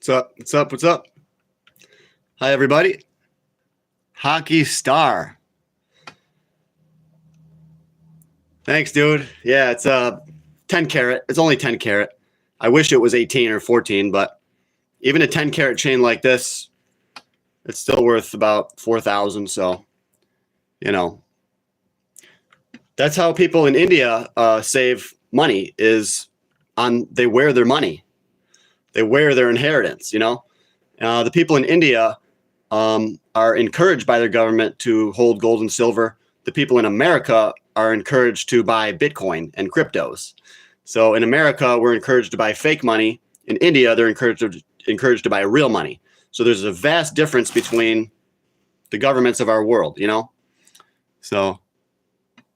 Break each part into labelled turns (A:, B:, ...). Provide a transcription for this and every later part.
A: What's up? What's up? What's up? Hi, everybody. Hockey Star. Thanks, dude. Yeah, it's 10 carat. It's only 10 carat. I wish it was 18 or 14, but even a 10 carat chain like this, it's still worth about 4,000. So, you know, that's how people in India save money, is they wear their money. They wear their inheritance, you know. The people in India are encouraged by their government to hold gold and silver. The people in America are encouraged to buy Bitcoin and cryptos. So in America, we're encouraged to buy fake money. In India, they're encouraged to buy real money. So there's a vast difference between the governments of our world, you know. So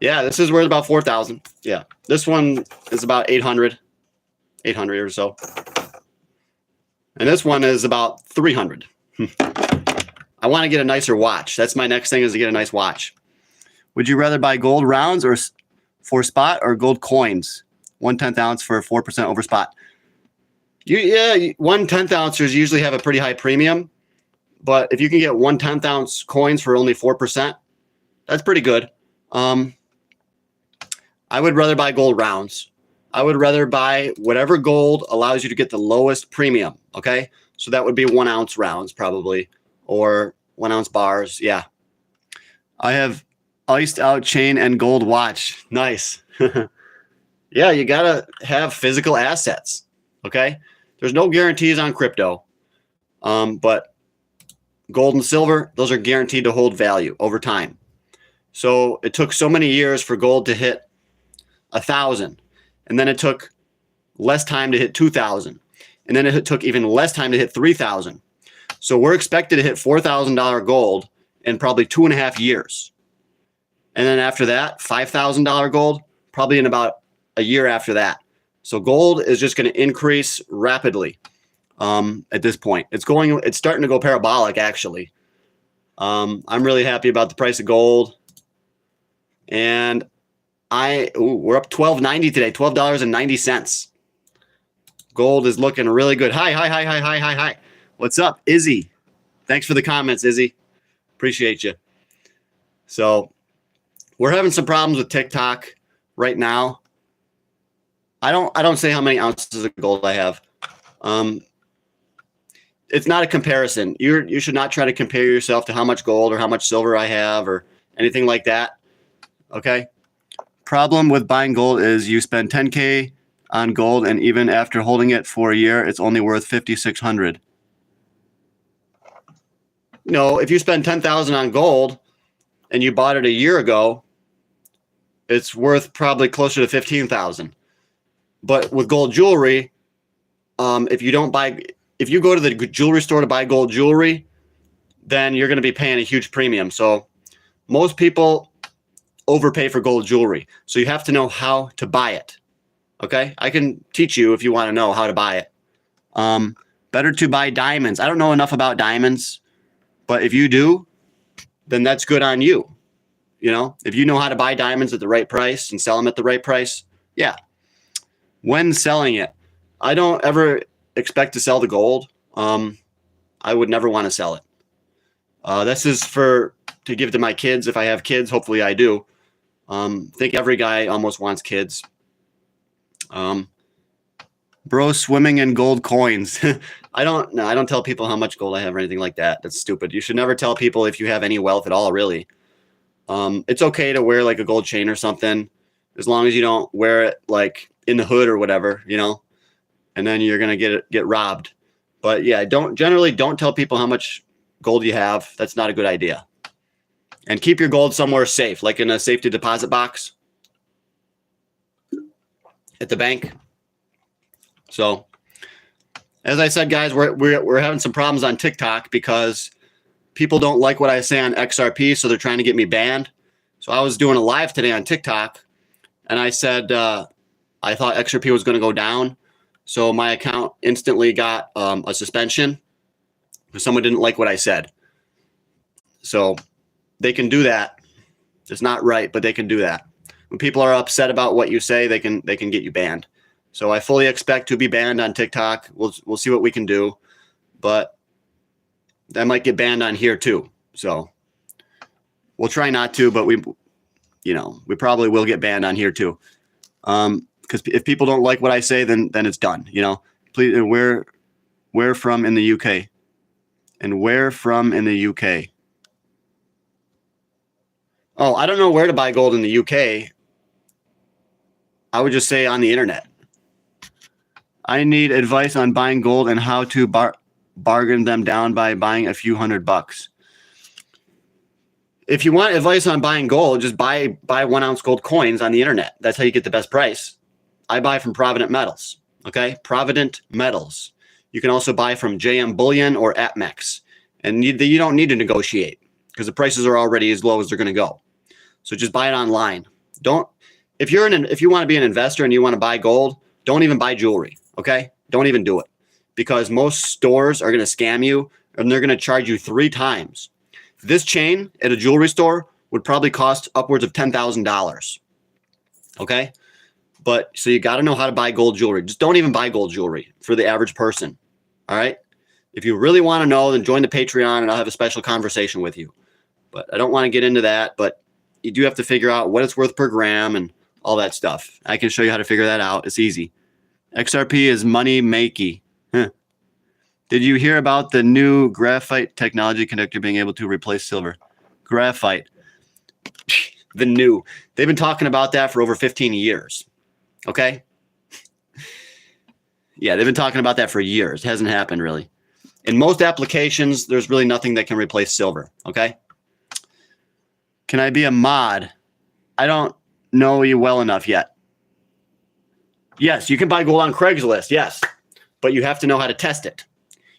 A: yeah, this is worth about 4,000. Yeah, this one is about 800 or so. And this one is about 300. I want to get a nicer watch. That's my next thing, is to get a nice watch. Would you rather buy gold rounds or for spot, or gold coins? 1/10 ounce for 4% over spot. Yeah, 1/10 ounces usually have a pretty high premium. But if you can get 1/10 ounce coins for only 4%, that's pretty good. I would rather buy gold rounds. I would rather buy whatever gold allows you to get the lowest premium. Okay, so that would be 1 ounce rounds probably, or 1 ounce bars. Yeah, I have iced out chain and gold watch. Nice. Yeah, you gotta have physical assets. Okay, there's no guarantees on crypto, but gold and silver, those are guaranteed to hold value over time. So it took so many years for gold to hit 1,000. And then it took less time to hit 2,000. And then it took even less time to hit 3,000. So we're expected to hit $4,000 gold in probably 2.5 years. And then after that, $5,000 gold, probably in about a year after that. So gold is just going to increase rapidly at this point. It's starting to go parabolic, actually. I'm really happy about the price of gold. And we're up $12.90 today, $12.90. Gold is looking really good. Hi. What's up, Izzy? Thanks for the comments, Izzy. Appreciate you. So we're having some problems with TikTok right now. I don't say how many ounces of gold I have. It's not a comparison. You should not try to compare yourself to how much gold or how much silver I have or anything like that. Okay? Problem with buying gold is you spend 10K on gold, and even after holding it for a year, it's only worth 5,600. You know, if you spend 10,000 on gold and you bought it a year ago, it's worth probably closer to 15,000. But with gold jewelry, if you go to the jewelry store to buy gold jewelry, then you're going to be paying a huge premium. So most people overpay for gold jewelry. So you have to know how to buy it. Okay, I can teach you if you want to know how to buy it. Better to buy diamonds. I don't know enough about diamonds, but if you do, then that's good on you. You know, if you know how to buy diamonds at the right price and sell them at the right price, yeah. When selling it, I don't ever expect to sell the gold. I would never want to sell it. This is to give to my kids if I have kids. Hopefully I do. I think every guy almost wants kids. Bro, swimming in gold coins. I don't tell people how much gold I have or anything like that. That's stupid. You should never tell people if you have any wealth at all, really. It's okay to wear like a gold chain or something, as long as you don't wear it like in the hood or whatever, you know, and then you're going to get robbed. But yeah, generally don't tell people how much gold you have. That's not a good idea. And keep your gold somewhere safe, like in a safety deposit box at the bank. So, as I said, guys, we're having some problems on TikTok because people don't like what I say on XRP, so they're trying to get me banned. So I was doing a live today on TikTok, and I said I thought XRP was going to go down. So my account instantly got a suspension because someone didn't like what I said. So they can do that. It's not right, but they can do that. When people are upset about what you say, they can get you banned. So I fully expect to be banned on TikTok. We'll see what we can do, but I might get banned on here too. So we'll try not to, but we probably will get banned on here too. Because if people don't like what I say, then it's done. You know, please. Where from in the UK? And where from in the UK? Oh, I don't know where to buy gold in the UK. I would just say on the internet. I need advice on buying gold and how to bargain them down by buying a few $100. If you want advice on buying gold, just buy 1 ounce gold coins on the internet. That's how you get the best price. I buy from Provident Metals. Okay, Provident Metals. You can also buy from JM Bullion or APMEX, and you don't need to negotiate because the prices are already as low as they're going to go. So just buy it online. If you want to be an investor and you want to buy gold, don't even buy jewelry. Okay, don't even do it, because most stores are going to scam you and they're going to charge you 3 times. This chain at a jewelry store would probably cost upwards of $10,000. Okay, but so you got to know how to buy gold jewelry. Just don't even buy gold jewelry for the average person. All right, if you really want to know, then join the Patreon and I'll have a special conversation with you. But I don't want to get into that. But you do have to figure out what it's worth per gram and all that stuff. I can show you how to figure that out. It's easy. XRP is money makey. Huh. Did you hear about the new graphite technology conductor being able to replace silver? Graphite. They've been talking about that for over 15 years. Okay? Yeah, they've been talking about that for years. It hasn't happened really. In most applications, there's really nothing that can replace silver. Okay? Can I be a mod? I don't know you well enough yet. Yes, you can buy gold on Craigslist, yes. But you have to know how to test it.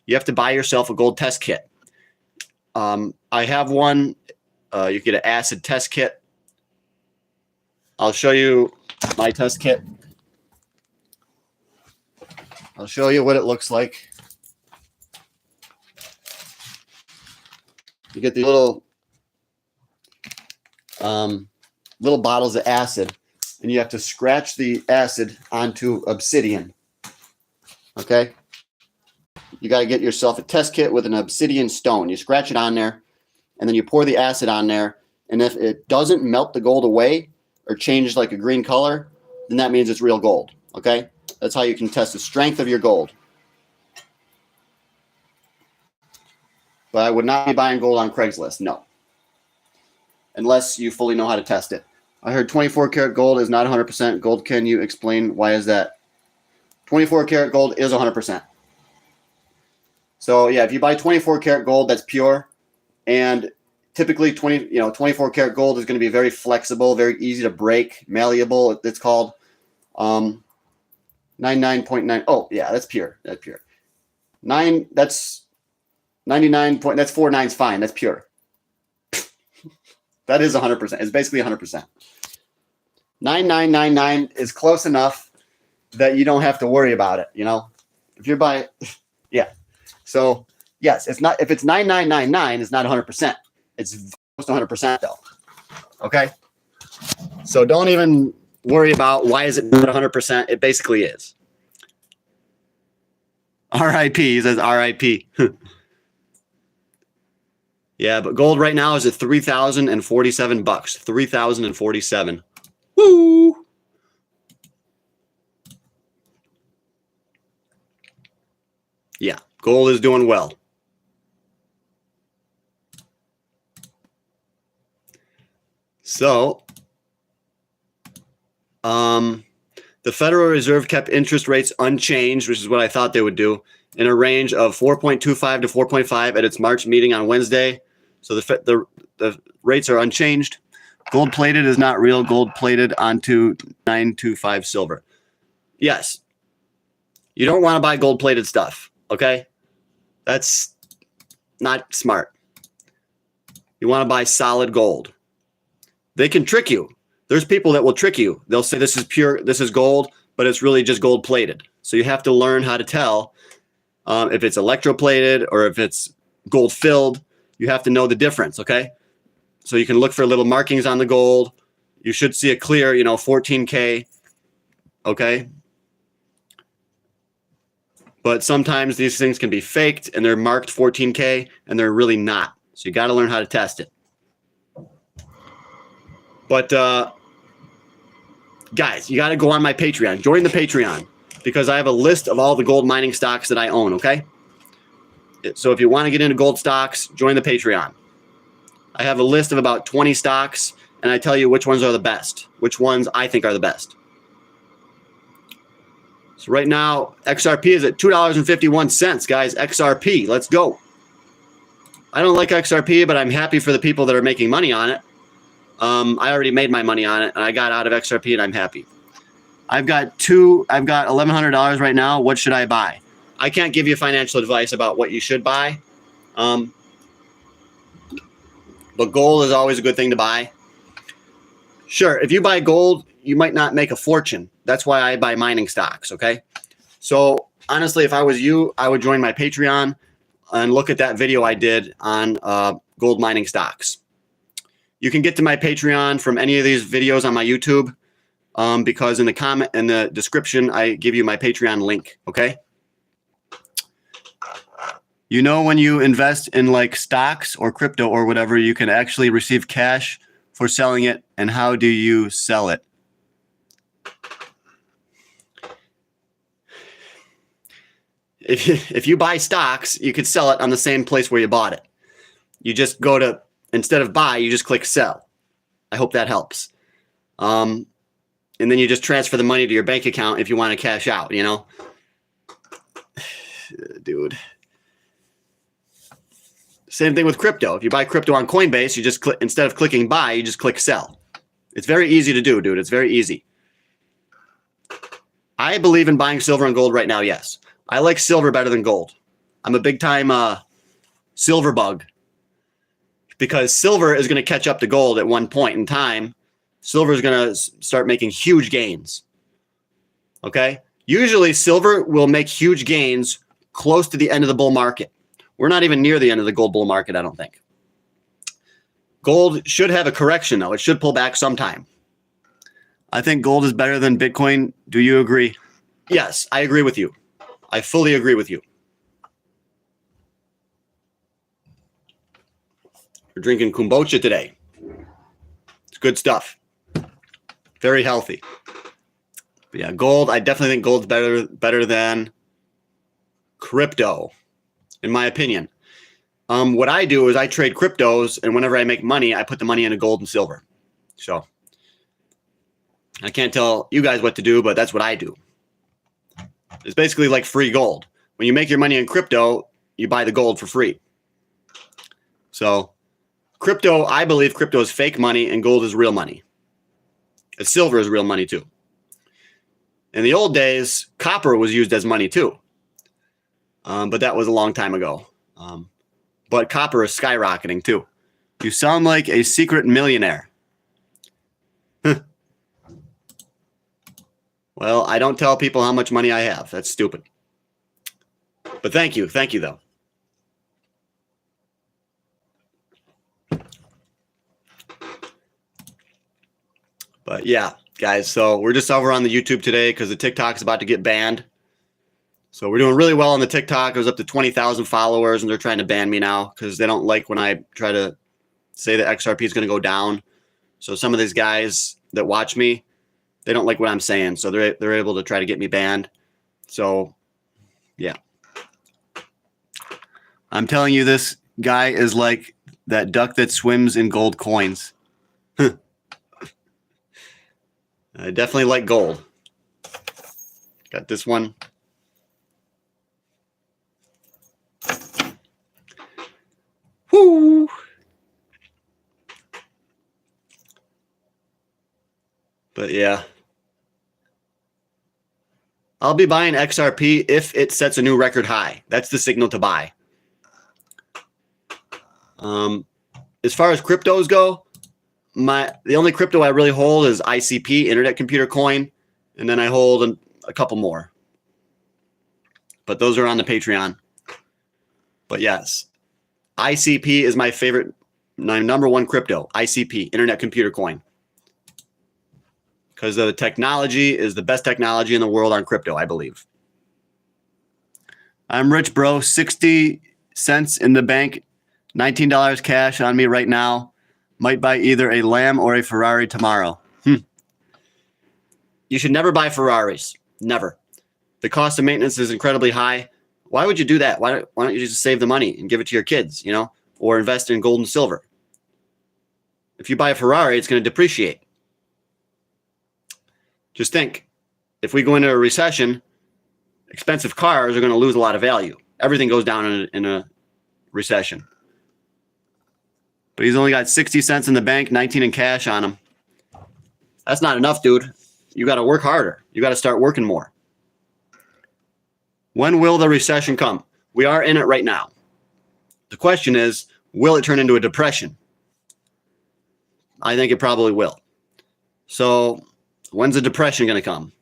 A: You have to buy yourself a gold test kit. I have one. You get an acid test kit. I'll show you my test kit. I'll show you what it looks like. You get the little bottles of acid, and you have to scratch the acid onto obsidian. Okay? You got to get yourself a test kit with an obsidian stone. You scratch it on there, and then you pour the acid on there, and if it doesn't melt the gold away or change like a green color, then that means it's real gold. Okay? That's how you can test the strength of your gold. But I would not be buying gold on Craigslist, no. Unless you fully know how to test it. I heard 24 karat gold is not 100% gold. Can you explain why is that? 24 karat gold is 100%. So yeah, if you buy 24 karat gold, that's pure. And typically 24 karat gold is going to be very flexible, very easy to break, malleable. It's called 99.9. Oh yeah, that's pure. That's pure. That's 99 point. That's 4 nines fine. That's pure. That is 100%. It's basically 100%. 9999 is close enough. that you don't have to worry about it. You know, if you're buying, yeah. So yes, it's not, if it's 9999, it's not 100%. It's close to 100% though. Okay. So don't even worry about why is it not 100%. It basically is. RIP, he says RIP. Yeah, but gold right now is at 3,047 bucks. 3,047. Woo! Yeah, gold is doing well. So, the Federal Reserve kept interest rates unchanged, which is what I thought they would do, in a range of 4.25 to 4.5 at its March meeting on Wednesday. So the rates are unchanged. Gold plated is not real. Gold plated onto 925 silver. Yes. You don't want to buy gold plated stuff. Okay. That's not smart. You want to buy solid gold. They can trick you. There's people that will trick you. They'll say this is pure, this is gold, but it's really just gold plated. So you have to learn how to tell if it's electroplated or if it's gold filled. You have to know the difference, okay? So you can look for little markings on the gold. You should see a clear, 14K, okay? But sometimes these things can be faked and they're marked 14K and they're really not. So you got to learn how to test it. But guys, you got to go on my Patreon. Join the Patreon because I have a list of all the gold mining stocks that I own, okay? So if you want to get into gold stocks, join the Patreon. I have a list of about 20 stocks, and I tell you which ones are the best, which ones I think are the best. So right now, XRP is at $2.51, guys. XRP, let's go. I don't like XRP, but I'm happy for the people that are making money on it. I already made my money on it, and I got out of XRP, and I'm happy. I've got $1,100 right now. What should I buy? I can't give you financial advice about what you should buy. But gold is always a good thing to buy. Sure, if you buy gold, you might not make a fortune. That's why I buy mining stocks, okay? So honestly, if I was you, I would join my Patreon and look at that video I did on gold mining stocks. You can get to my Patreon from any of these videos on my YouTube because in the description, I give you my Patreon link, okay? You know, when you invest in like stocks or crypto or whatever, you can actually receive cash for selling it. And how do you sell it? If you buy stocks, you could sell it on the same place where you bought it. You just go to, instead of buy, you just click sell. I hope that helps. And then you just transfer the money to your bank account if you want to cash out, Dude. Same thing with crypto. If you buy crypto on Coinbase, you just click, instead of clicking buy, you just click sell. It's very easy to do, dude. It's very easy. I believe in buying silver and gold right now, yes. I like silver better than gold. I'm a big time silver bug because silver is going to catch up to gold at one point in time. Silver is going to start making huge gains. Okay? Usually silver will make huge gains close to the end of the bull market. We're not even near the end of the gold bull market, I don't think. Gold should have a correction, though. It should pull back sometime. I think gold is better than Bitcoin. Do you agree? Yes, I agree with you. I fully agree with you. We're drinking kombucha today. It's good stuff. Very healthy. But yeah, gold, I definitely think gold's better than crypto, in my opinion. What I do is I trade cryptos, and whenever I make money, I put the money into gold and silver. So I can't tell you guys what to do, but that's what I do. It's basically like free gold. When you make your money in crypto, you buy the gold for free. So crypto, I believe crypto is fake money and gold is real money. And silver is real money too. In the old days, copper was used as money too. But that was a long time ago. But copper is skyrocketing too. You sound like a secret millionaire. Well, I don't tell people how much money I have. That's stupid. But thank you. Thank you, though. But yeah, guys, so we're just over on the YouTube today because the TikTok is about to get banned. So we're doing really well on the TikTok. I was up to 20,000 followers, and they're trying to ban me now because they don't like when I try to say that XRP is going to go down. So some of these guys that watch me, they don't like what I'm saying. So they're able to try to get me banned. So, yeah. I'm telling you, this guy is like that duck that swims in gold coins. I definitely like gold. Got this one. Woo! But yeah. I'll be buying XRP if it sets a new record high. That's the signal to buy. As far as cryptos go, the only crypto I really hold is ICP, Internet Computer Coin, and then I hold a couple more. But those are on the Patreon. But yes, ICP is my favorite, my number one crypto, ICP, Internet Computer Coin. Because the technology is the best technology in the world on crypto, I believe. I'm rich, bro. 60 cents in the bank, $19 cash on me right now. Might buy either a Lamb or a Ferrari tomorrow. You should never buy Ferraris. Never. The cost of maintenance is incredibly high. Why would you do that? Why don't you just save the money and give it to your kids, you know, or invest in gold and silver? If you buy a Ferrari, it's going to depreciate. Just think, if we go into a recession, expensive cars are going to lose a lot of value. Everything goes down in a recession. But he's only got 60 cents in the bank, 19 in cash on him. That's not enough, dude. You got to work harder. You got to start working more. When will the recession come? We are in it right now. The question is, will it turn into a depression? I think it probably will. So when's the depression going to come?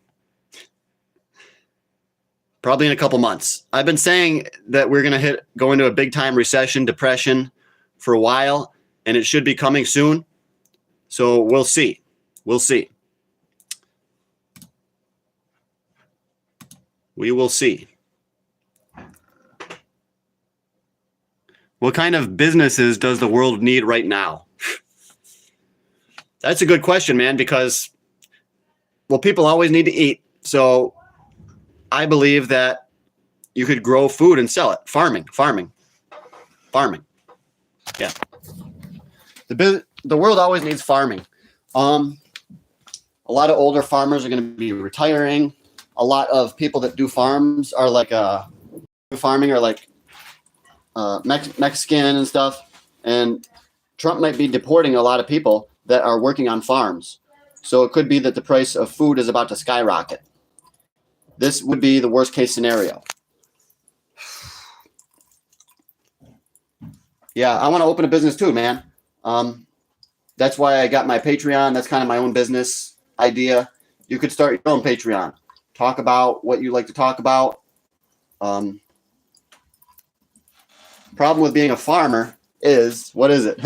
A: Probably in a couple months. I've been saying that we're going to go into a big time recession, depression for a while, and it should be coming soon. So we'll see. We'll see. We will see. What kind of businesses does the world need right now? That's a good question, man, because, well, people always need to eat. So I believe that you could grow food and sell it. Farming. Yeah. The world always needs farming. A lot of older farmers are going to be retiring. A lot of people that do farms are like farming are like Mexican and stuff. And Trump might be deporting a lot of people that are working on farms. So it could be that the price of food is about to skyrocket. This would be the worst case scenario. Yeah, I want to open a business too, man. That's why I got my Patreon. That's kind of my own business idea. You could start your own Patreon. Talk about what you like to talk about. Problem with being a farmer is, what is it?